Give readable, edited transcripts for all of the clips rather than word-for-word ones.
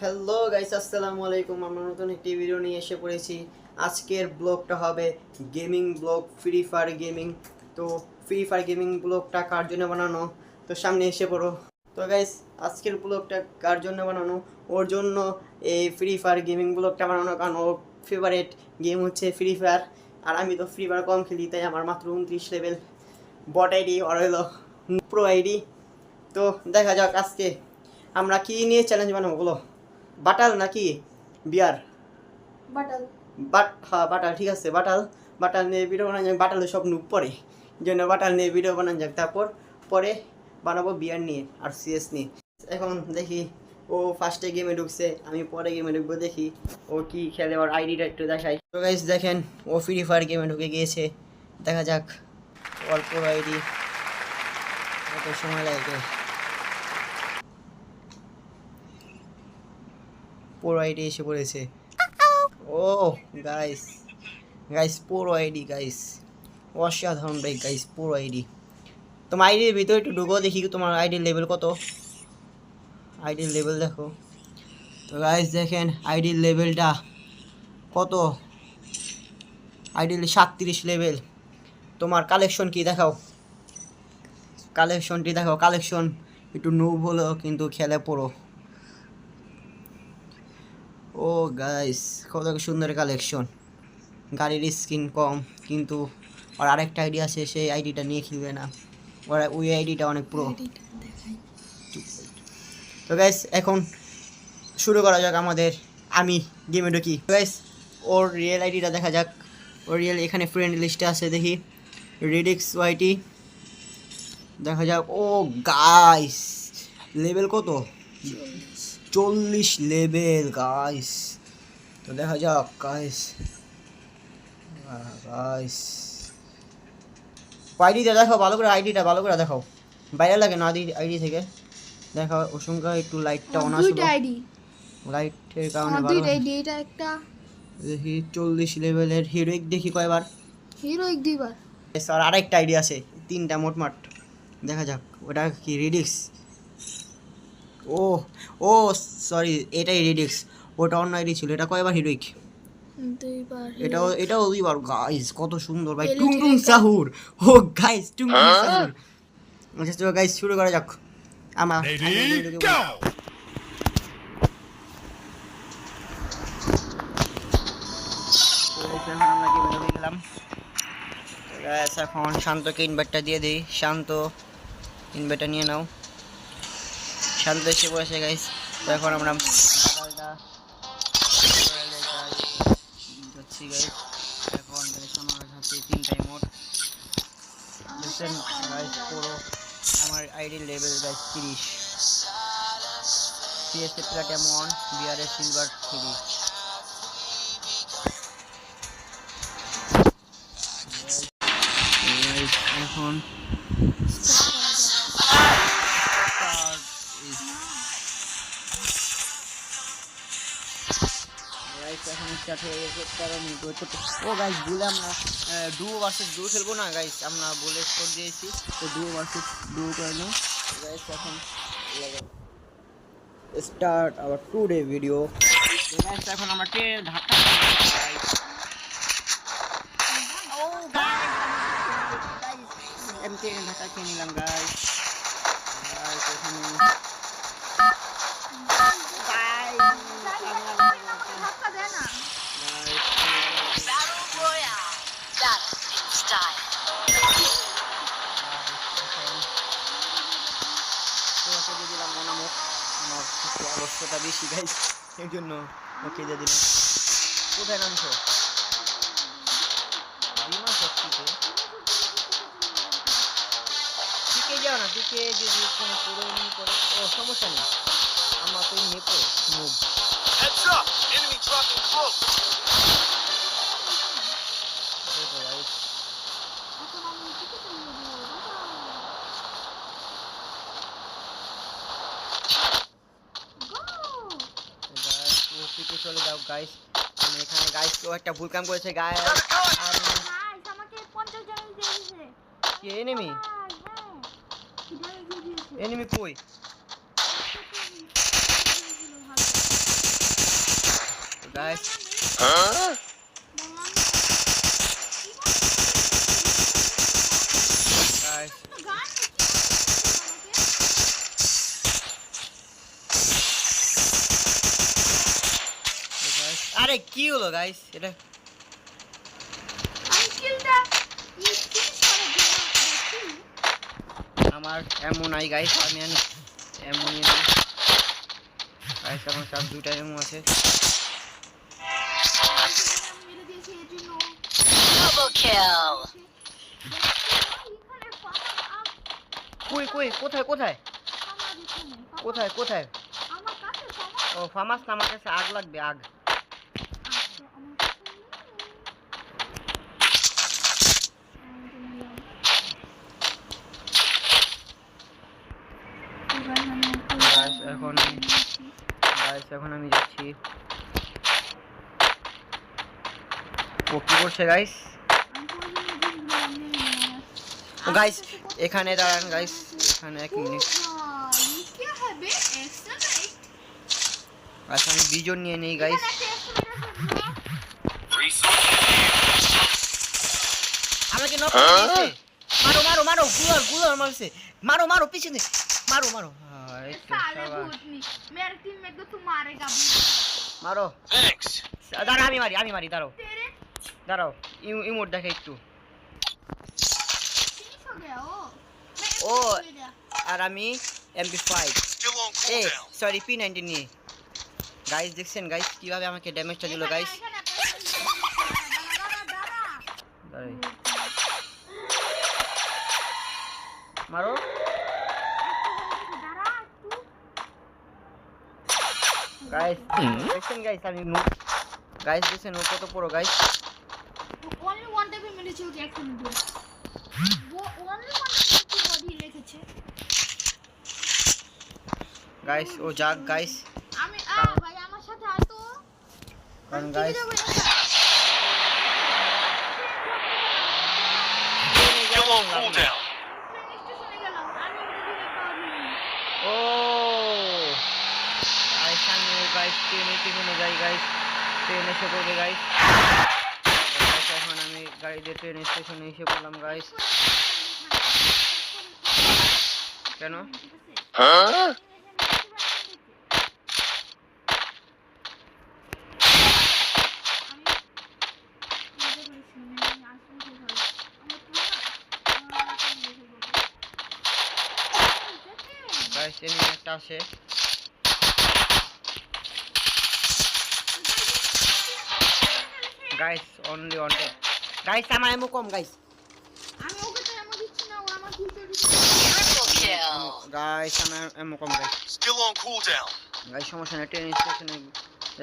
Hello guys, আসসালামু আলাইকুম। আমরা নতুন একটি ভিডিও নিয়ে এসে পড়েছি। আজকের ব্লগটা হবে gaming blog, free fire gaming. তো ফ্রি ফায়ার গেমিং ব্লগটা কার জন্য বানানো, তো সামনে এসে পড়ো। তো গাইস, আজকের ব্লগটা কার জন্য বানানো, ওর জন্য এই ফ্রি ফায়ার গেমিং ব্লগটা বানানো, কারণ ওর ফেভারিট গেম হচ্ছে ফ্রি ফায়ার। আর আমি তো ফ্রি ফায়ার কম খেলি, তাই আমার মাত্র 29 লেভেল বট আইডি, আর হলো প্রো আইডি। তো দেখা যাক আজকে আমরা কি নিয়ে চ্যালেঞ্জ বানাবো, বলো। বাটাল নাকি বিয়ার? বাটাল। হ্যাঁ, বাটাল, ঠিক আছে। বাটাল নিয়ে ভিডিও বানানো যাক। বাটালে সব নুব পড়ে, এই জন্য বাটাল নিয়ে ভিডিও বানানো যাক। তারপর পরে বানাবো বিয়ার নিয়ে আর সিএস নিয়ে। এখন দেখি, ও ফার্স্টে গেমে ঢুকছে, আমি পরে গেমে ঢুকবো। দেখি ও কি খেলে, ওর আইডিটা একটু দেখাই। তো গাইস দেখেন, ও ফ্রি ফায়ার গেমে ঢুকে গিয়েছে। দেখা যাক অল্প আইডি কত সময় লাগে। পুরো আইডি এসে পড়েছে। ও গাইস পুরো আইডি গাইস, অসাধারণ ভাই গাইস, পুরো আইডি। তোমার আইডির ভিতরে একটু ঢুকো, দেখি তোমার আইডির লেভেল কত। আইডির লেভেল দেখো। তো গাইস দেখেন আইডির লেভেলটা কত। আইডির 37 লেভেল। তোমার কালেকশন কি দেখাও, কালেকশনটি দেখাও। কালেকশন একটু নুব হলো, কিন্তু খেলে পুরো। ও গাইস, কত সুন্দর কালেকশন। গাড়ির স্কিন কম, কিন্তু আর আরেকটা আইডি আছে, সেই আইডিটা নিয়ে খেলবে না। ওই আইডিটা অনেক প্রো। তো গাইস এখন শুরু করা যাক আমাদের। আমি গেমে ঢুকি গাইস। ওর রিয়েল আইডিটা দেখা যাক। ওর রিয়েল এখানে ফ্রেন্ড লিস্টে আছে, দেখি। রিডিক্স ওয়াইটি দেখা যাক। ও গাইস লেভেল কত, 40 লেভেল গাইস। তো দেখা যাক গাইস। আইডিটা দেখো ভালো করে, আইডিটা ভালো করে দেখাও। বাইরে লাগে না আইডি থেকে দেখা। অসংখ্য একটু লাইটটা অন আসলো, দুইটা আইডি, লাইটের কারণে ভালো। দুইটা আইডি, এটা একটা। দেখি 40 লেভেলের হিরোইক, দেখি কয়বার হিরোইক দুইবার। আর আরেকটা আইডি আছে, 3টা মোটমাট। দেখা যাক ওটা কি রিডিক্স। ও ও সরি, এটাই রিডিক্স, ওটা অন্য আইডি ছিল। এটা কয়বার হিরোইক? দুইবার। এটাও দুইবার গাইস। কত সুন্দর ভাই, টুংটুং সাহুর। ও গাইস টুংটুং সাহুর। আচ্ছা তো গাইস শুরু করা যাক। আমার এখন শান্তকে ইনভাইটটা দিয়ে দিই। শান্ত ইনভাইটটা নিয়ে নাও। শান্ত এসে পড়েছে গাইস। তো এখন আমরা যাচ্ছি গাইস। এখন আমার হাতে 3টা ইমোট। দেখছেন গাইস, পুরো আমার আইডির level guys 30। CSA platinum 1, BRS silver 3। এখন এখন স্টার্ট হয়ে গেছে। ও গাইস ভুলে আমরা ডুও ভার্সেস ডুও খেলবো না গাইস, আমরা বলে স্কোর দিয়েছি। তো ডুও ভার্সেস ডুও করে নিই গাইস। এখন start our today video. Guys এখন আমরা ধাক্কা ধাক্কা খেয়ে নিলাম গাইস। আমার অবশ্যটা বেশি গাইস, এই জন্য ওকে দিয়ে দিলাম। কোথায় নামছো? টিকে যাও না, টিকে যদি কোনো পুরো করে। ও সমস্যা নেই, আমরা তো nepo move. Heads up, enemy dropping close. চলে যাও গাইস। আমি এখানে গাইস তো একটা ভুল কাম করেছে গাইস। আমাকে 50 জন দিয়ে দিয়েছে। কি এনিমি? এনিমি কই? গাইস গাইস আরে কি হলো গাইস এটা আমার এমন নাই গাইস আমি এমন গাইস আমার কাছে দুটো এমন আছে Double kill. কই কই কোথায় কোথায় কোথায় কোথায় ও ফার্মাস না আমার কাছে আগ লাগবে আগ এখন আমি যাচ্ছি ও কি করছে গাইস ও গাইস এখানে দাঁড়ান গাইস এখানে 1 মিনিট আচ্ছা আমি বিজন নিয়ে নেই গাইস আমাকে নক করেছে মারো মারো মারো গুলার মারছে মারো মারো পিছনে মারো মারো मेरे टीम में तो तुम मारेगा भी মারো Thanks. দাঁড়া আমি মারি দাঁড়াও দাঁড়াও ইমোট দেখে একটু फिनिश हो गया ओ আর আমি MP5 Still on A cooldown. Sorry P90 নিয়ে গাইস দেখছেন গাইস কিভাবে আমাকে ড্যামেজটা দিল গাইস দাঁড়াই মারো গাইস দেখছেন গাইস আমি গাইস দেখছেন ও কত বড় guys only one type of military के एक मिनट वो only one type की बॉडी রেখেছে গাইস ও যাক গাইস আমি ভাই আমার সাথে আয় তো কারণ গাইস Still on cooldown. স্টেশনে গেলাম আমি ও গাইস আমি গাইস ট্রেনে যাই গাইস ট্রেন এসে পড়বে গাইস এখন আমি গাড়ি দিয়ে ট্রেন স্টেশনে এসে পড়লাম গাইস কেন Huh? গাইস এমনি একটা আসে guys only one tap guys আমার এমন কম গাইস আমি ওকে তো এমন দিচ্ছি না ও আমার ফিউচার Triple kill. গাইস আমার এমন কম guys Still on cooldown. Guys সমস্যা নেই ট্রেন স্টেশনে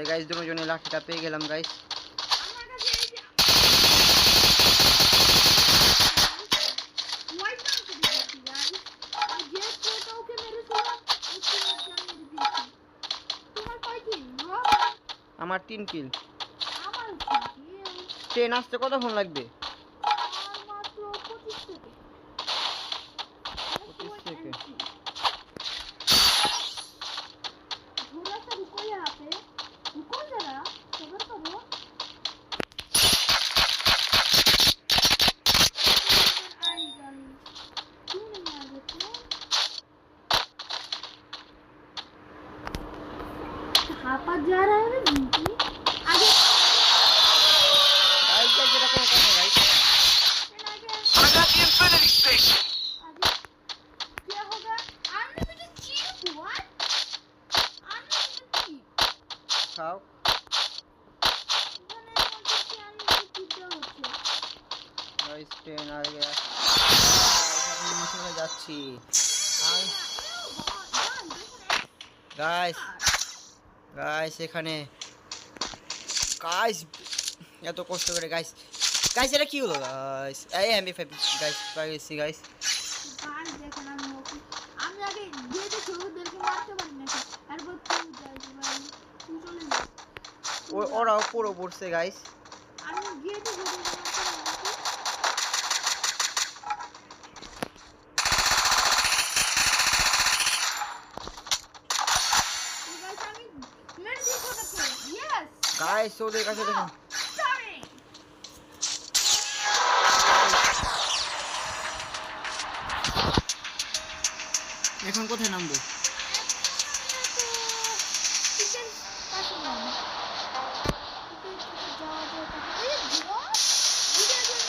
গাইস দুজনে লাঠিটা পেয়ে গেলাম গাইস আমার কাছে এই যে হোয়াইট নাম কে দিচ্ছি গাইস আর যে কোটা ওকে মেরেছিল ওকে মেরে দিয়েছি তোমার কয় কি আমার 3 কিল আমার কি ট্রেন আসতে কতক্ষণ লাগবে আর মাত্র 25 সেকেন্ড 25 সেকেন্ড थोड़ा सा रुको यहाँ पे रुको जरा सबर करो आई गई क्यों नहीं आ रहे थे कहाँ पर जा रहा है रे जिंकी आगे গাইস গাইস এটা কোন কথা গাইস आगे I got the Infinity Station. आगे क्या होगा unlimited cheap what unlimited cheap খাও এখানে বলতেছি अनलिमिटेड चीप হচ্ছে গাইস ট্রেন আর গয়া আমি মিশনে যাচ্ছি গাইস গাইস এখানে গাইস এত কষ্ট করে গাইস গাইস এটা কি হলো গাইস এই MP5 গাইস পাইছি গাইস গাইস দেখুন আমি আগে গিয়ে দেখি ওদেরকে মারতে পারি না এরপর তুই যাইস ভাই তুই চলে যা ওরাও পুরো পড়ছে গাইস আমি গিয়ে দেখি ওদেরকে মারতে পারি গাইস আমি মেরে দিয়েছি ওটাকে ইয়েস গাইস ওদের কাছে দেখুন Sorry. এখন কোথায় নামবো? চিকেন পাশে না যাওয়া যায় তাহলে এই জিরো ভিডিও গেম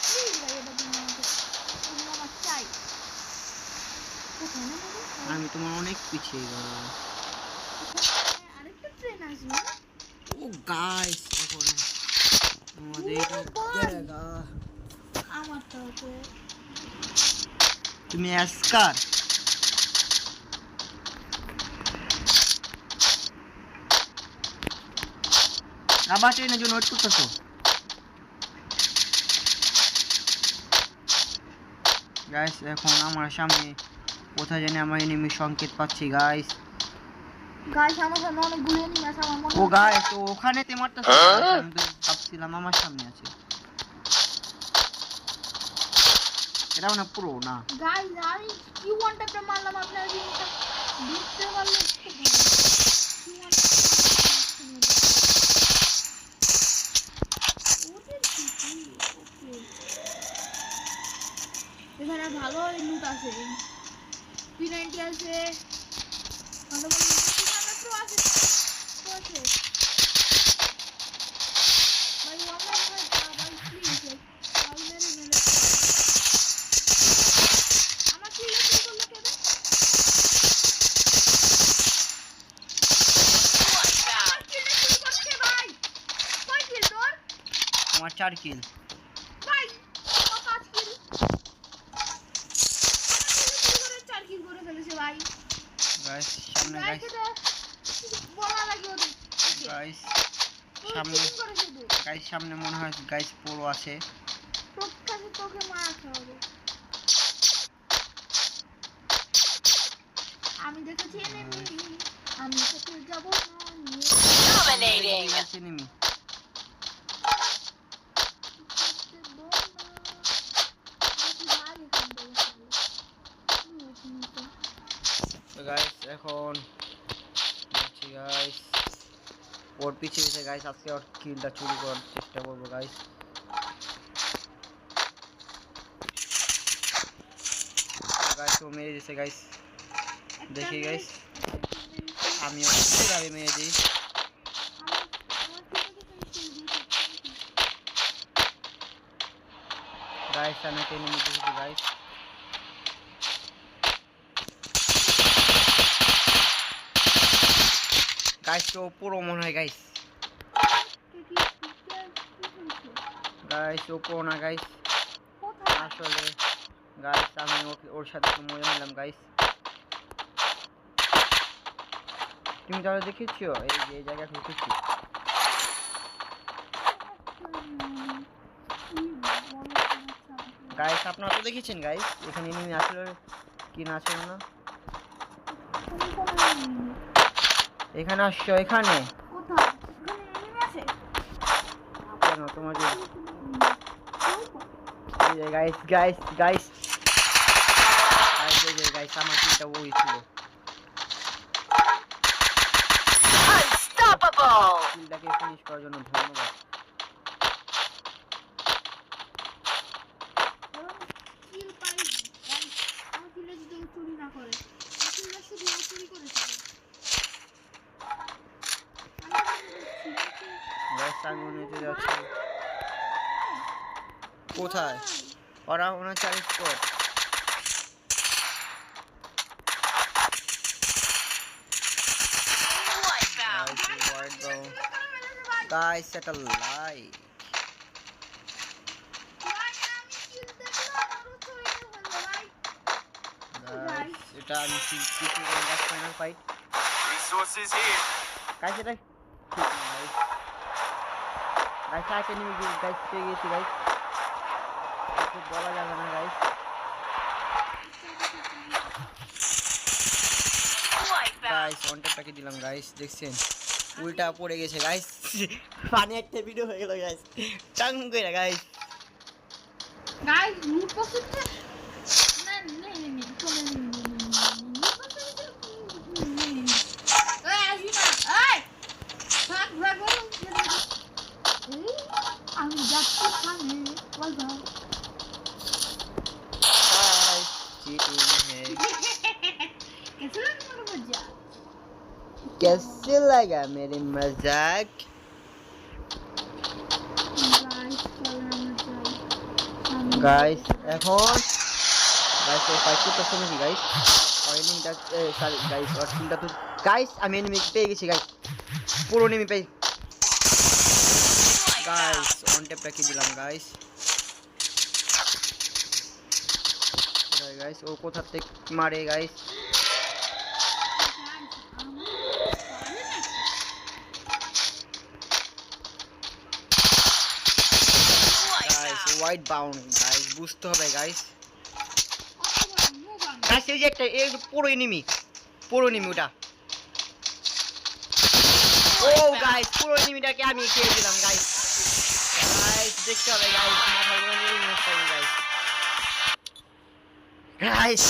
প্লিজ ভাই এটা দিন আমাকে আমার চাই কোথায় না আমি তোমার অনেক পিছিয়ে গেলাম। আরেকটা ট্রেন আসবে ও গাইস এখন আমাদের জায়গা আমার তো তুমি অ্যাস্কার আবার ট্রেনের জন্য ওয়েট করতেছো? গাইস এখন আমার সামনে কোথায় জানি আমার এনিমি সংকেত পাচ্ছি গাইস। গাইস আমার সামনে অনেকগুলো এনিমি আছে আমার মনে ও গাইস তো ওখানে তে মারতেছে। আমি তো ভাবছিলাম আমার সামনে আছে। এটা মানে পুরো না গাইস আমি কি ওয়ান ট্যাপটা মারলাম আপনারা জিনিসটা বুঝতে পারলে খুব ভালো কি ওয়ান এখানে ভালো লুট আছে P90 আছে ভালো ভালো প্রো আছে প্রো আছে ভাই অনলাইন ভাই ভাই প্লিজ ভাই মেরে মেরে আমার কি লেখা করলো কেন আমার কি লেখা করছে ভাই কই কিল তোর আমার 4 কিল ভাই আমার 5 কিল আমার 4 কিল করে ফেলেছে ভাই গাইস সামনে গাইস বলা লাগে ওদের গাইস সামনে মনে হয় গাইস পুরো আছে। প্রকাশে তোকে মারতে হবে আমি দেখেছি এনিমি আমি সাথে যাব না Dominating. এনিমি তো গাইস এখন যাচ্ছি গাইস ওর পিছে পিছে গাইস আজকে ওর কিলটা চুরি করার চেষ্টা করবো গাইস। গাইস ও মেরে দিয়েছে গাইস দেখি গাইস আমি ওকে কিভাবে মেরে দিই। গাইস আমি একটা এনিমি দেখেছি গাইস গাইস তো পুরো মনে হয় গাইস গাইস ও পুরো না গাইস আসলে গাইস আমি ওর সাথে একটু মজা নিলাম গাইস। তুমি তাহলে দেখেছো এই যে এই জায়গা ঢুকেছি গাইস আপনারা তো দেখেছেন গাইস এখানে এনিমি আসলে কি না ছিল না এখানে আসছো এখানে কেন তোমার যে গাইস গাইস গাইস গাইস আমার কিলটা ওই ছিল Unstoppable. কিলটাকে ফিনিশ করার জন্য ধন্যবাদ। গাইস আমি নিতে যাচ্ছি কোথায় ওরা 39 স্কোর Wipeout. গাইস সেটা লাইক গাইস এটা আমি কিছু guys final fight Resources here. Guys এটা ঠিক না গাইস গাইস আইতে নিয়ে গাইস পেয়ে গেছি গাইস কিছু বলা যাবে না গাইস Wipeout. গাইস কন্টাক্টটাকে দিলাম গাইস দেখছেন উল্টা পড়ে গেছে গাইস পানি একটা ভিডিও হয়ে গেল গাইস চাং করে গাইস গাইস লুট করতে না নেই চলে লুট করতে এই আসবি না এই कैसे लगा मेरी मजाक गाइस এখন গাইস এই ফাইটটা তো শুনুন গাইস আর এনিমিটা সরি গাইস আর টিমটা তো গাইস আমি এনিমি পেয়ে গেছি গাইস পুরো এনিমি পেয়ে গাইস অন ট্যাপটা কি দিলাম গাইস গাইস ও কোথা থেকে মারে guys guys white bound guys বুঝতে হবে গাইস গাইস এই যে একটা এই পুরো এনিমি ওটা ও গাইস পুরো এনিমিটাকে আমি খেয়ে দিলাম গাইস গাইস দেখতে হবে গাইস মাথার উপরে এনিমি আছে গাইস গাইস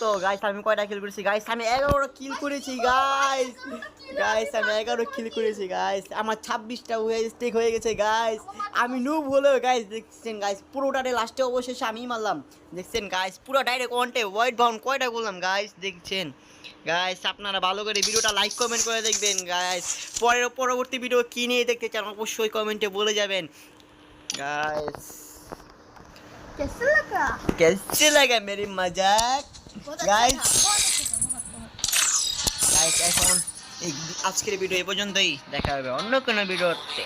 তো গাইস আমি কয়টা কিল করেছি গাইস আমি 11টা কিল করেছি গাইস আমি 11 কিল করেছি গাইস আমার 26টা স্টেক হয়ে গেছে গাইস আমি নুব হলো গাইস দেখছেন গাইস পুরোটারে লাস্টে অবশেষে আমি মারলাম দেখছেন গাইস পুরো ডাইরেক্ট ওয়ানটে হোয়াইট বাউন্ড কয়টা করলাম গাইস দেখছেন গাইস আপনারা ভালো করে ভিডিওটা লাইক কমেন্ট করে দেখবেন গাইস পরবর্তী ভিডিও কি নিয়ে দেখতে চান অবশ্যই কমেন্টে বলে যাবেন গাইস कैसे लगा मेरी मजाक गाइस এখন এই আজকের ভিডিও এই পর্যন্তই দেখা হবে অন্য কোনো ভিডিওতে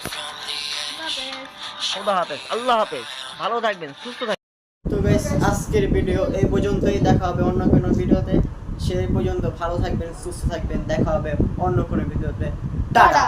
আল্লাহ হাফেজ ভালো থাকবেন সুস্থ থাকবেন তো গাইস আজকের ভিডিও এই পর্যন্তই দেখা হবে অন্য কোনো ভিডিওতে সেই পর্যন্ত ভালো থাকবেন সুস্থ থাকবেন দেখা হবে অন্য কোনো ভিডিওতে টাটা